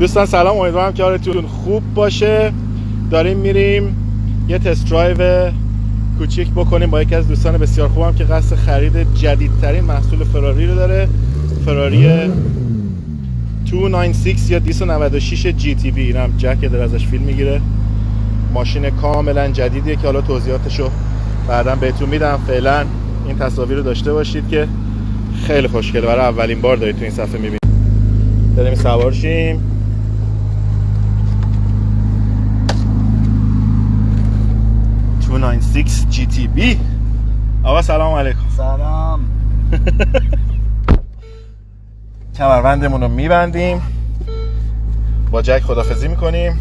دوستان سلام، امیدوارم که حالتون خوب باشه. داریم میریم یه تست درایو کوچیک بکنیم با یکی از دوستان بسیار خوبم که قصد خرید جدیدترین محصول فراری رو داره. فراری 296 یا 296 جی تی بی. اینم جک داره ازش فیلم میگیره. ماشین کاملا جدیدیه که حالا توضیحاتشو بعداً بهتون میدم. فعلا این تصاویر رو داشته باشید که خیلی خوشگله. برای اولین بار دارید تو این صفحه میبینید. بریم سوار شیم. جی تی بی. آقا سلام علیکم. سلام. کمربندمون رو میبندیم، با جک خدافظی میکنیم،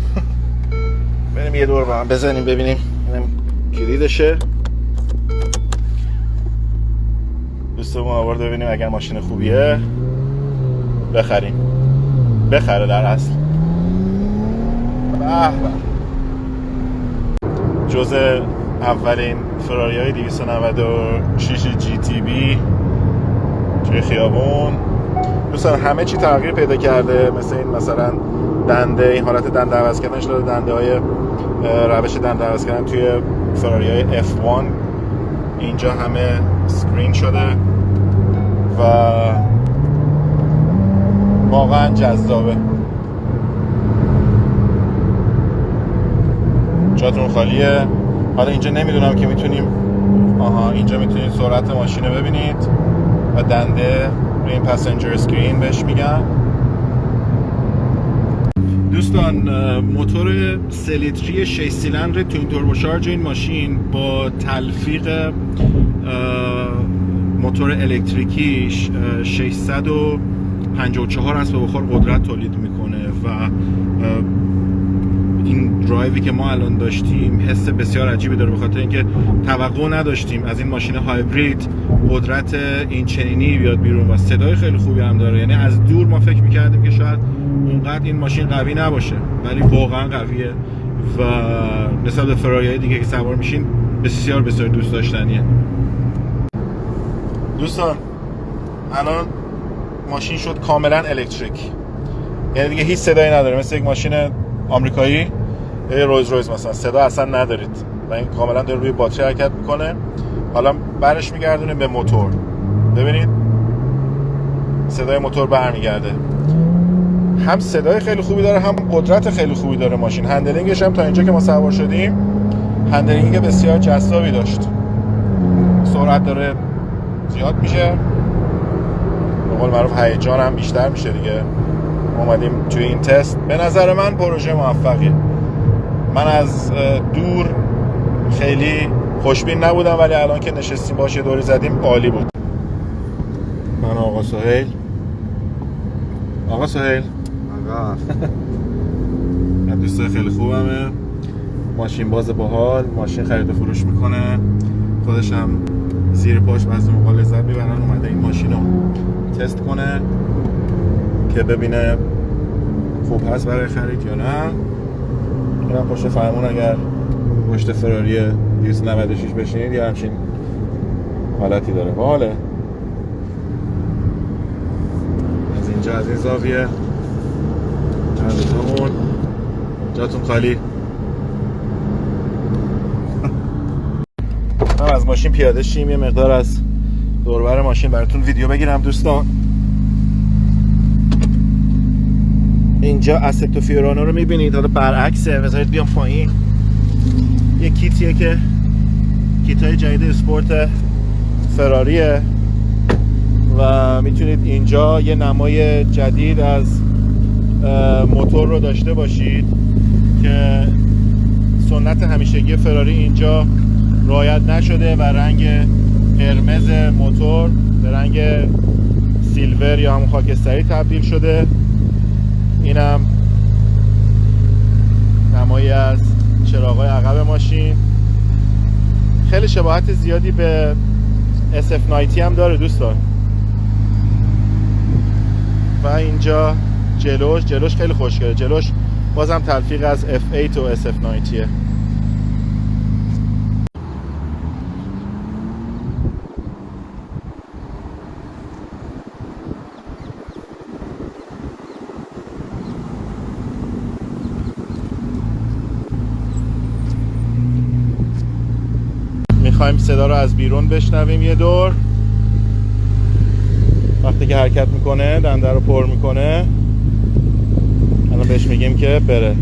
بریم یه دور با هم بزنیم ببینیم اینم کلیدشه. دوستمون آورد ببینیم اگر ماشین خوبیه بخریم. بخره در اصل. به جزء اولین فراری های 296 جی تی بی توی خیابون. دوستان همه چی تغییر پیدا کرده، مثل این مثلا دنده، این حالت دنده عوض کردنش داره. دنده های روش دنده عوض کردن توی فراری های F1 اینجا همه سکرین شده و واقعا جذابه. جاتون خالیه. حالا اینجا نمیدونم که میتونیم، اینجا میتونید سرعت ماشین رو ببینید و دنده روی این پسنجر اسکرین بهش میگن. دوستان موتور 3 لیتری 6 سیلندر توین توربوشارژ این ماشین با تلفیق موتور الکتریکیش 654 اسب بخور قدرت تولید میکنه و این درایوی که ما الان داشتیم حس بسیار عجیبی داره، به خاطر اینکه توقع نداشتیم از این ماشین هایبرید قدرت این چنینی بیاد بیرون و صدای خیلی خوبی هم داره. یعنی از دور ما فکر میکردیم که شاید اونقدر این ماشین قوی نباشه، ولی واقعا قویه و نسبت به فراری دیگه که سوار میشین بسیار بسیار دوست داشتنیه. دوستان الان ماشین شد کاملا الکتریک، یعنی دیگه هیچ صدایی نداره، مثل یک ماشین آمریکایی یه رویز مثلا صدا اصلا ندارید و این کاملا داره روی باتری حرکت میکنه. حالا برش میگردونه به موتور، ببینید صدای موتور برمیگرده. هم صدای خیلی خوبی داره، هم قدرت خیلی خوبی داره ماشین. هندلینگش هم تا اینجا که ما سوار شدیم هندلینگ بسیار جذابی داشت. سرعت داره زیاد میشه، به قول معروف هیجان هم بیشتر میشه دیگه. اومدیم توی این تست، به نظر من پروژه موفقیه. من از دور خیلی خوشبین نبودم، ولی الان که نشستیم باشه دوری زدیم عالی بود. من آقا سهیل. آقا دوستای خیلی خوبمه. ماشین باز باحال، ماشین خرید و فروش میکنه، خودش هم زیر پاش بعضی موقع لذت میبرن. اومده این ماشین رو تست کنه که ببینه خوب هست برای خرید یا نه. اینم پشت فرمون، اگر پشت فراری 296 بشینید یه همچین حالتی داره. باحاله. از اینجا از این زاویه جلوتمون جاتون خالی. من از ماشین پیاده شیم یه مقدار از دوربر ماشین براتون ویدیو بگیرم. دوستان اینجا اسپتو فیورانو رو میبینید، حالا برعکسه. بذارید بیام پایین. یه کیتیه که کیتای جدید اسپورت فراریه و میتونید اینجا یه نمای جدید از موتور رو داشته باشید که سنت همیشگی فراری اینجا رعایت نشده و رنگ قرمز موتور به رنگ سیلور یا همون خاکستری تبدیل شده. اینم نمایی از چراغ‌های عقب ماشین. خیلی شباهت زیادی به SF90 هم داره دوستان. و اینجا جلوش خیلی خوشگله. جلوش بازم تلفیق از F8 و SF90ه. میخوایم صدا رو از بیرون بشنویم یه دور. وقتی که حرکت میکنه دنده رو پر میکنه، الان بهش میگیم که بره.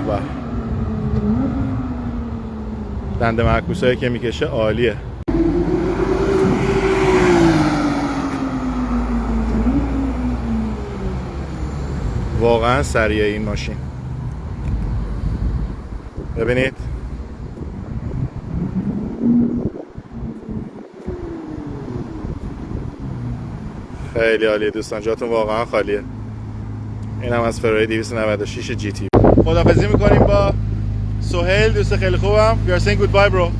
به دنده معکوسایی که میکشه عالیه. واقعا سریعه این ماشین. ببینید خیلی عالیه دوستان، جاتون واقعا خالیه. این هم از فراری 296 جی تی. خداحافظی میکنیم با سهیل، دوست خیلی خوبم. We are saying goodbye bro.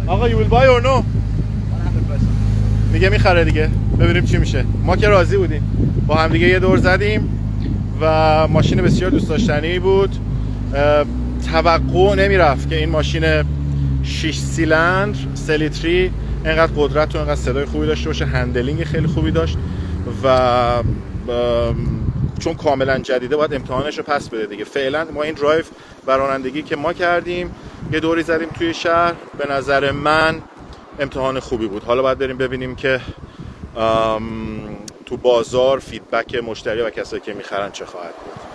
آقا you will buy or no؟ 100%. میگه میخره دیگه، ببینیم چی میشه. ما که راضی بودیم، با هم دیگه یه دور زدیم و ماشین بسیار دوست داشتنی بود. توقع نمیرفت که این ماشین 6 سیلندر 3 لیتری اینقدر قدرت و اینقدر صدای خوبی داشته باشه، هندلینگ خیلی خوبی داشت و چون کاملا جدیده باید امتحانش رو پس بده دیگه. فعلا ما این درایو و رانندگی که ما کردیم، یه دوری زدیم توی شهر، به نظر من امتحان خوبی بود. حالا باید بریم ببینیم که تو بازار فیدبک مشتری و کسایی که میخرن چه خواهد بود.